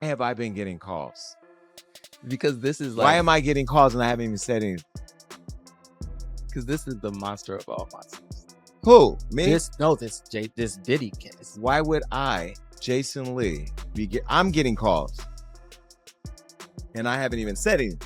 have I been getting calls? Because this is like... Why am I getting calls and I haven't even said anything? Because this is the monster of all monsters. Who? Me? This Diddy case. Why would I, Jason Lee, I'm getting calls. And I haven't even said anything.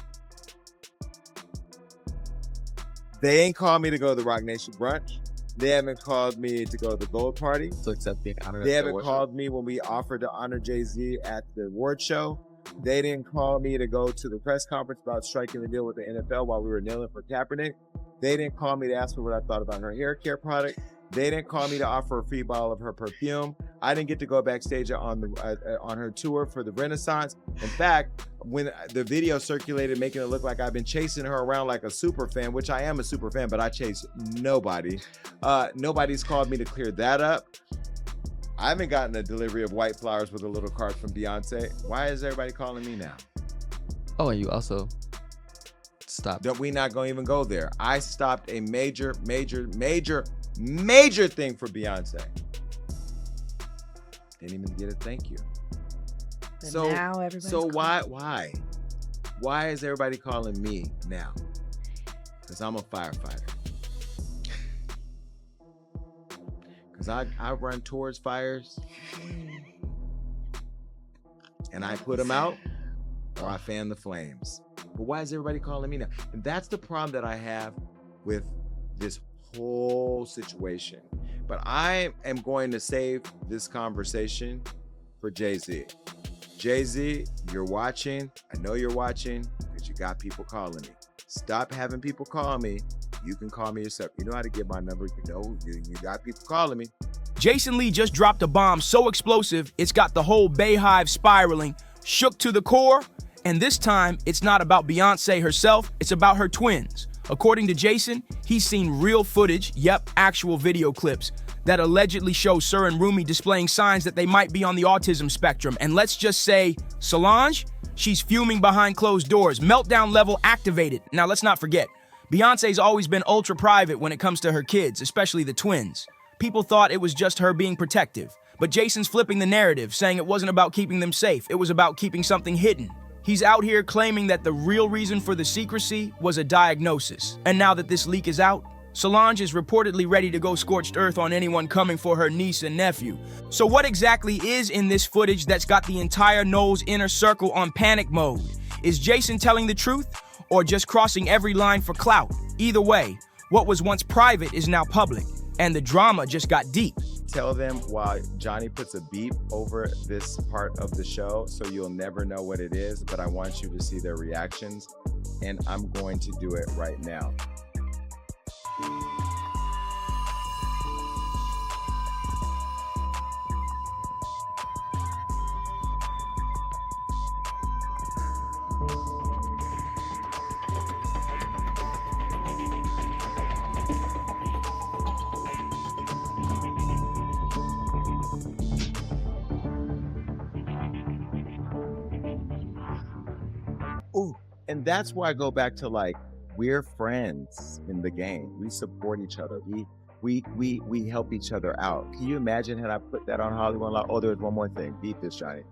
They ain't called me to go to the Rock Nation brunch. They haven't called me to go to the Gold Party. To accept being honored. They haven't called me when we offered to honor Jay-Z at the award show. They didn't call me to go to the press conference about striking the deal with the NFL while we were kneeling for Kaepernick. They didn't call me to ask me what I thought about her hair care product. They didn't call me to offer a free bottle of her perfume. I didn't get to go backstage on her tour for the Renaissance. In fact, when the video circulated making it look like I've been chasing her around like a super fan, which I am a super fan, but I chase nobody. Nobody's called me to clear that up. I haven't gotten a delivery of white flowers with a little card from Beyoncé. Why is everybody calling me now? Oh, and you also stopped. That we not gonna even go there. I stopped a major thing for Beyoncé. Didn't even get a thank you. But So now why is everybody calling me now? Because I'm a firefighter. Because I run towards fires and I put them out or I fan the flames. But why is everybody calling me now? And that's the problem that I have with this whole situation. But I am going to save this conversation for Jay-Z. Jay-Z, you're watching. I know you're watching because you got people calling me. Stop having people call me. You can call me yourself. You know how to get my number. You know, you got people calling me. Jason Lee just dropped a bomb so explosive, it's got the whole Bayhive spiraling, shook to the core. And this time, it's not about Beyoncé herself, it's about her twins. According to Jason, he's seen real footage, actual video clips, that allegedly show Sir and Rumi displaying signs that they might be on the autism spectrum. And let's just say, Solange, she's fuming behind closed doors, meltdown level activated. Now let's not forget, Beyoncé's always been ultra private when it comes to her kids, especially the twins. People thought it was just her being protective. But Jason's flipping the narrative, saying it wasn't about keeping them safe, it was about keeping something hidden. He's out here claiming that the real reason for the secrecy was a diagnosis. And now that this leak is out, Solange is reportedly ready to go scorched earth on anyone coming for her niece and nephew. So what exactly is in this footage that's got the entire Knowles inner circle on panic mode? Is Jason telling the truth or just crossing every line for clout? Either way, what was once private is now public, and the drama just got deep. Tell them while Johnny puts a beep over this part of the show so you'll never know what it is, but I want you to see their reactions, and I'm going to do it right now. Ooh, and that's why I go back to like, we're friends in the game. We support each other. We help each other out. Can you imagine had I put that on Hollywood Law? Oh, there's one more thing. Beat this, Johnny.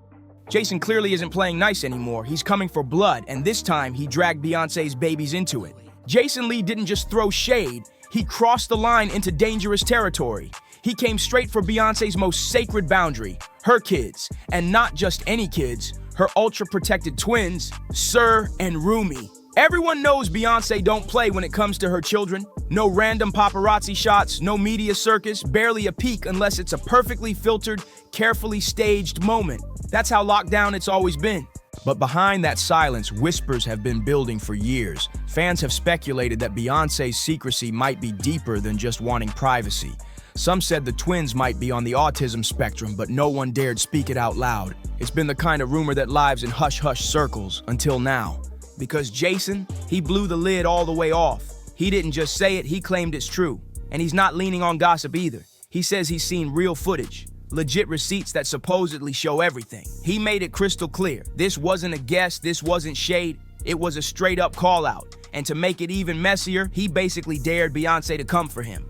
Jason clearly isn't playing nice anymore. He's coming for blood, and this time he dragged Beyoncé's babies into it. Jason Lee didn't just throw shade, he crossed the line into dangerous territory. He came straight for Beyoncé's most sacred boundary, her kids, and not just any kids, her ultra-protected twins, Sir and Rumi. Everyone knows Beyoncé don't play when it comes to her children. No random paparazzi shots, no media circus, barely a peek unless it's a perfectly filtered, carefully staged moment. That's how locked down it's always been. But behind that silence, whispers have been building for years. Fans have speculated that Beyoncé's secrecy might be deeper than just wanting privacy. Some said the twins might be on the autism spectrum, but no one dared speak it out loud. It's been the kind of rumor that lives in hush-hush circles until now. Because Jason, he blew the lid all the way off. He didn't just say it, he claimed it's true. And he's not leaning on gossip either. He says he's seen real footage, legit receipts that supposedly show everything. He made it crystal clear. This wasn't a guess, this wasn't shade, it was a straight up call out. And to make it even messier, he basically dared Beyoncé to come for him.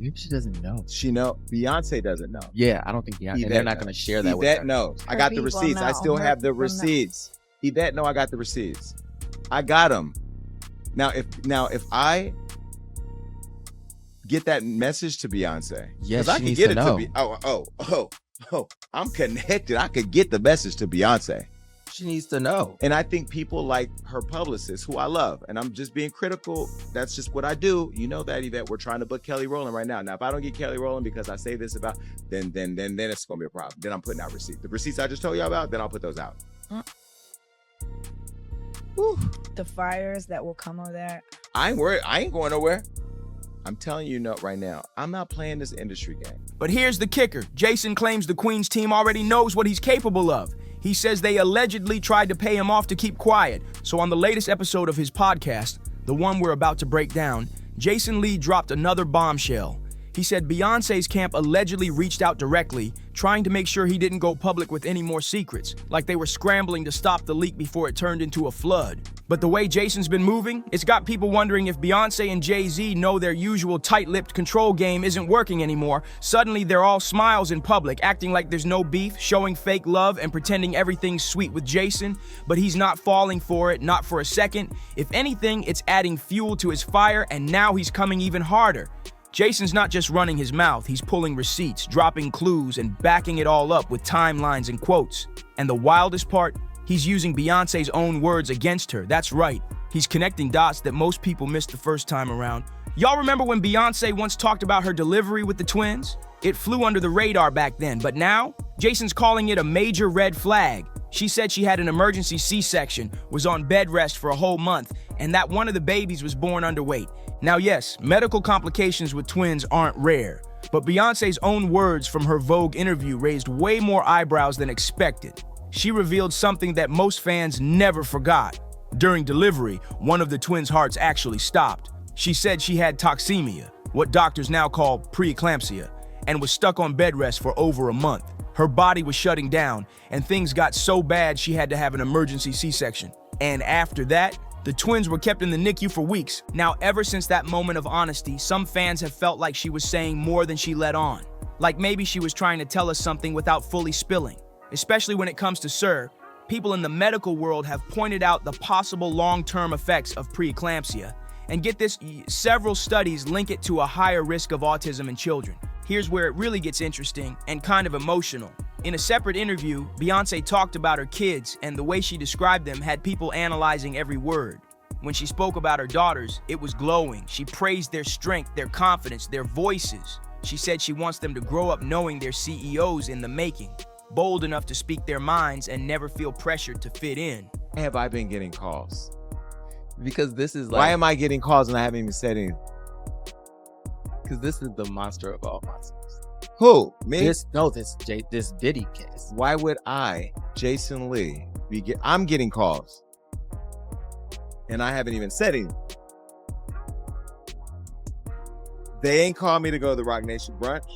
Maybe she doesn't know. Beyonce doesn't know. Yeah, I don't think Beyonce. And they're not going to share that with her. Yvette knows. I got the receipts. I still have the receipts. Yvette know I got the receipts. I got them. Now if I get that message to Beyonce, yes, I can get it to I'm connected. I could get the message to Beyonce. She needs to know. And I think people like her publicist, who I love, and I'm just being critical. That's just what I do. You know that, Yvette. We're trying to book Kelly Rowland right now. Now, if I don't get Kelly Rowland because I say this about, then it's gonna be a problem. Then I'm putting out receipts. The receipts I just told you about, then I'll put those out. The fires that will come over there. I ain't worried. I ain't going nowhere. I'm telling you right now, I'm not playing this industry game. But here's the kicker. Jason claims the Queen's team already knows what he's capable of. He says they allegedly tried to pay him off to keep quiet. So on the latest episode of his podcast, the one we're about to break down, Jason Lee dropped another bombshell. He said Beyonce's camp allegedly reached out directly, trying to make sure he didn't go public with any more secrets, like they were scrambling to stop the leak before it turned into a flood. But the way Jason's been moving, it's got people wondering if Beyonce and Jay-Z know their usual tight-lipped control game isn't working anymore. Suddenly, they're all smiles in public, acting like there's no beef, showing fake love, and pretending everything's sweet with Jason. But he's not falling for it, not for a second. If anything, it's adding fuel to his fire, and now he's coming even harder. Jason's not just running his mouth, he's pulling receipts, dropping clues, and backing it all up with timelines and quotes. And the wildest part, he's using Beyonce's own words against her. That's right, he's connecting dots that most people missed the first time around. Y'all remember when Beyonce once talked about her delivery with the twins? It flew under the radar back then, but now, Jason's calling it a major red flag. She said she had an emergency C-section, was on bed rest for a whole month, and that one of the babies was born underweight. Now yes, medical complications with twins aren't rare, but Beyonce's own words from her Vogue interview raised way more eyebrows than expected. She revealed something that most fans never forgot. During delivery, one of the twins' hearts actually stopped. She said she had toxemia, what doctors now call preeclampsia, and was stuck on bed rest for over a month. Her body was shutting down, and things got so bad she had to have an emergency C-section. And after that, the twins were kept in the NICU for weeks. Now, ever since that moment of honesty, some fans have felt like she was saying more than she let on. Like maybe she was trying to tell us something without fully spilling. Especially when it comes to SIR, people in the medical world have pointed out the possible long-term effects of preeclampsia. And get this, several studies link it to a higher risk of autism in children. Here's where it really gets interesting and kind of emotional. In a separate interview, Beyonce talked about her kids, and the way she described them had people analyzing every word. When she spoke about her daughters, it was glowing. She praised their strength, their confidence, their voices. She said she wants them to grow up knowing they're CEOs in the making, bold enough to speak their minds and never feel pressured to fit in. Have I been getting calls? Because this is like... Why am I getting calls and I haven't even said anything? Because this is the monster of all monsters. Who? Me? This Diddy case. Why would I, Jason Lee, I'm getting calls and I haven't even said anything. They ain't called me to go to the Rock Nation brunch.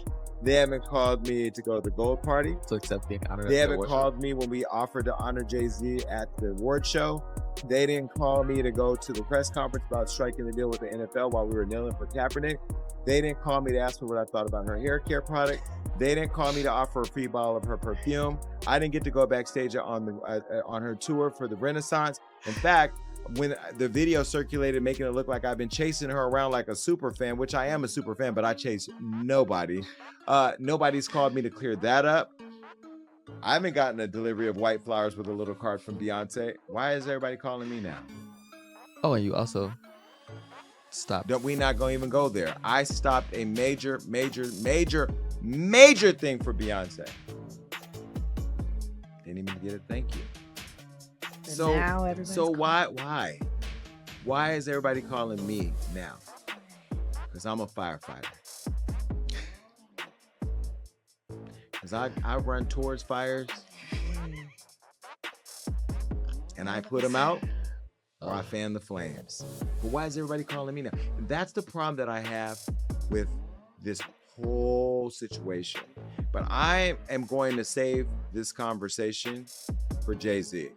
They haven't called me to go to the Gold Party. To accept the honor. They haven't called me when we offered to honor Jay-Z at the award show. They didn't call me to go to the press conference about striking the deal with the NFL while we were kneeling for Kaepernick. They didn't call me to ask me what I thought about her hair care product. They didn't call me to offer a free bottle of her perfume. I didn't get to go backstage on her tour for the Renaissance. In fact, when the video circulated making it look like I've been chasing her around like a super fan, which I am a super fan, but I chase nobody. Nobody's called me to clear that up. I haven't gotten a delivery of white flowers with a little card from Beyonce. Why is everybody calling me now? Oh, and you also stopped. Don't we not gonna even go there? I stopped a major thing for Beyonce. Didn't even get a thank you. So why is everybody calling me now? Because I'm a firefighter. Because I run towards fires and I put them out or I fan the flames. But why is everybody calling me now? And that's the problem that I have with this whole situation. But I am going to save this conversation for Jay-Z.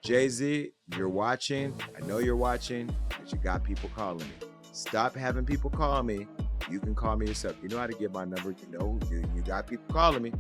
Jay-Z, you're watching. I know you're watching, but you got people calling me. Stop having people call me You can call me yourself. You know how to get my number. You know, you got people calling me.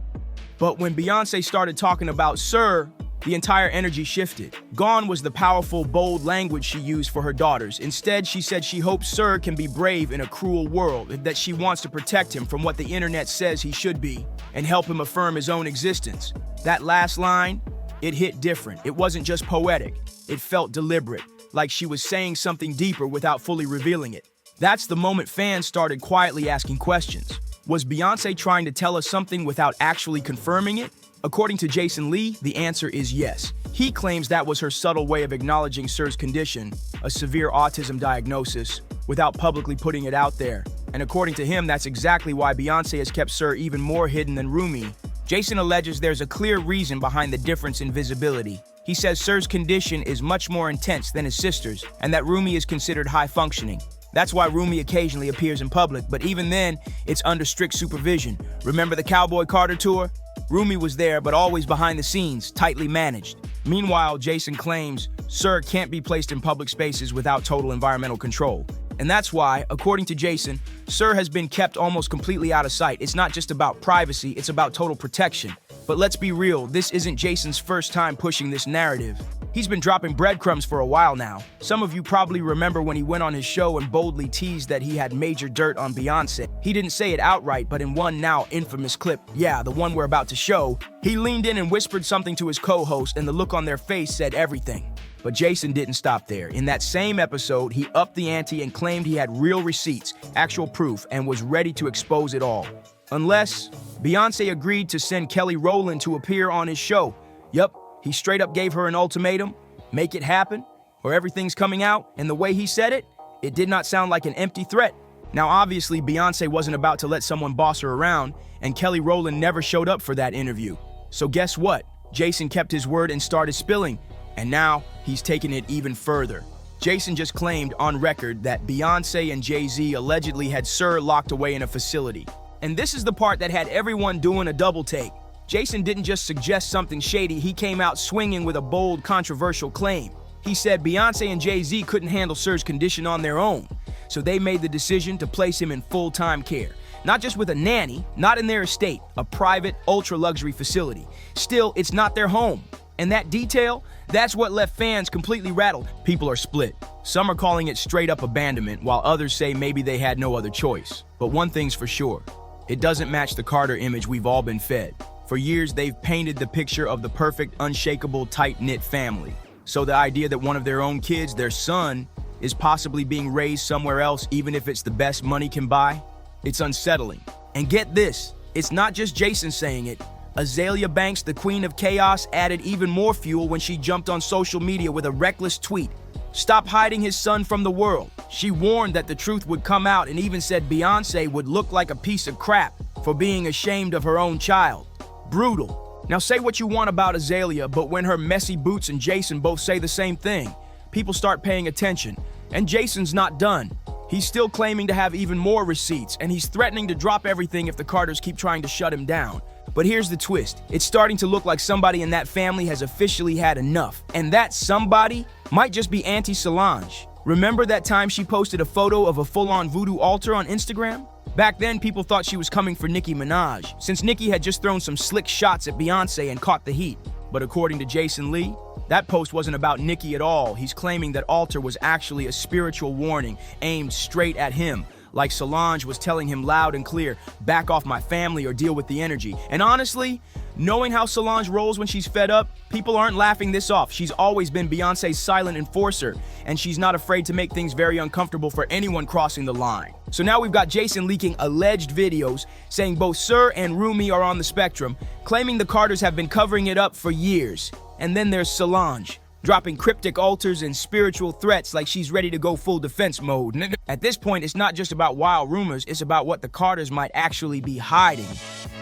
But when Beyoncé started talking about Sir, the entire energy shifted. Gone was the powerful, bold language she used for her daughters. Instead, she said she hopes Sir can be brave in a cruel world, and that she wants to protect him from what the internet says he should be, and help him affirm his own existence. That last line, it hit different. It wasn't just poetic. It felt deliberate, like she was saying something deeper without fully revealing it. That's the moment fans started quietly asking questions. Was Beyoncé trying to tell us something without actually confirming it? According to Jason Lee, the answer is yes. He claims that was her subtle way of acknowledging Sir's condition, a severe autism diagnosis, without publicly putting it out there. And according to him, that's exactly why Beyoncé has kept Sir even more hidden than Rumi. Jason alleges there's a clear reason behind the difference in visibility. He says Sir's condition is much more intense than his sister's, and that Rumi is considered high-functioning. That's why Rumi occasionally appears in public, but even then, it's under strict supervision. Remember the Cowboy Carter tour? Rumi was there, but always behind the scenes, tightly managed. Meanwhile, Jason claims Sir can't be placed in public spaces without total environmental control. And that's why, according to Jason, Sir has been kept almost completely out of sight. It's not just about privacy, it's about total protection. But let's be real, this isn't Jason's first time pushing this narrative. He's been dropping breadcrumbs for a while now. Some of you probably remember when he went on his show and boldly teased that he had major dirt on Beyoncé. He didn't say it outright, but in one now infamous clip, yeah, the one we're about to show, he leaned in and whispered something to his co-host, and the look on their face said everything. But Jason didn't stop there. In that same episode, he upped the ante and claimed he had real receipts, actual proof, and was ready to expose it all. Unless Beyoncé agreed to send Kelly Rowland to appear on his show. Yup, he straight up gave her an ultimatum, make it happen, or everything's coming out, and the way he said it, it did not sound like an empty threat. Now obviously Beyoncé wasn't about to let someone boss her around, and Kelly Rowland never showed up for that interview. So guess what? Jason kept his word and started spilling, and now he's taken it even further. Jason just claimed on record that Beyoncé and Jay-Z allegedly had Sir locked away in a facility. And this is the part that had everyone doing a double take. Jason didn't just suggest something shady, he came out swinging with a bold, controversial claim. He said Beyoncé and Jay-Z couldn't handle Sir's condition on their own, so they made the decision to place him in full-time care. Not just with a nanny, not in their estate, a private, ultra-luxury facility. Still, it's not their home. And that detail, that's what left fans completely rattled. People are split. Some are calling it straight-up abandonment, while others say maybe they had no other choice. But one thing's for sure, it doesn't match the Carter image we've all been fed. For years, they've painted the picture of the perfect, unshakable, tight-knit family. So the idea that one of their own kids, their son, is possibly being raised somewhere else, even if it's the best money can buy, it's unsettling. And get this, it's not just Jason saying it. Azealia Banks, the queen of chaos, added even more fuel when she jumped on social media with a reckless tweet. Stop hiding his son from the world. She warned that the truth would come out and even said Beyoncé would look like a piece of crap for being ashamed of her own child. Brutal. Now say what you want about Azealia, but when her messy boots and Jason both say the same thing, people start paying attention. And Jason's not done. He's still claiming to have even more receipts, and he's threatening to drop everything if the Carters keep trying to shut him down. But here's the twist. It's starting to look like somebody in that family has officially had enough. And that somebody might just be Auntie Solange. Remember that time she posted a photo of a full-on voodoo altar on Instagram? Back then, people thought she was coming for Nicki Minaj, since Nicki had just thrown some slick shots at Beyoncé and caught the heat. But according to Jason Lee, that post wasn't about Nicki at all. He's claiming that altar was actually a spiritual warning aimed straight at him, like Solange was telling him loud and clear, back off my family or deal with the energy. And honestly, knowing how Solange rolls when she's fed up, people aren't laughing this off. She's always been Beyoncé's silent enforcer, and she's not afraid to make things very uncomfortable for anyone crossing the line. So now we've got Jason leaking alleged videos saying both Sir and Rumi are on the spectrum, claiming the Carters have been covering it up for years. And then there's Solange, dropping cryptic altars and spiritual threats like she's ready to go full defense mode. At this point, it's not just about wild rumors, it's about what the Carters might actually be hiding.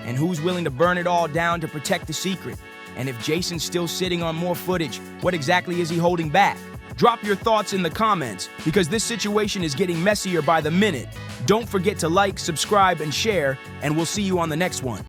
And who's willing to burn it all down to protect the secret? And if Jason's still sitting on more footage, what exactly is he holding back? Drop your thoughts in the comments, because this situation is getting messier by the minute. Don't forget to like, subscribe, and share, and we'll see you on the next one.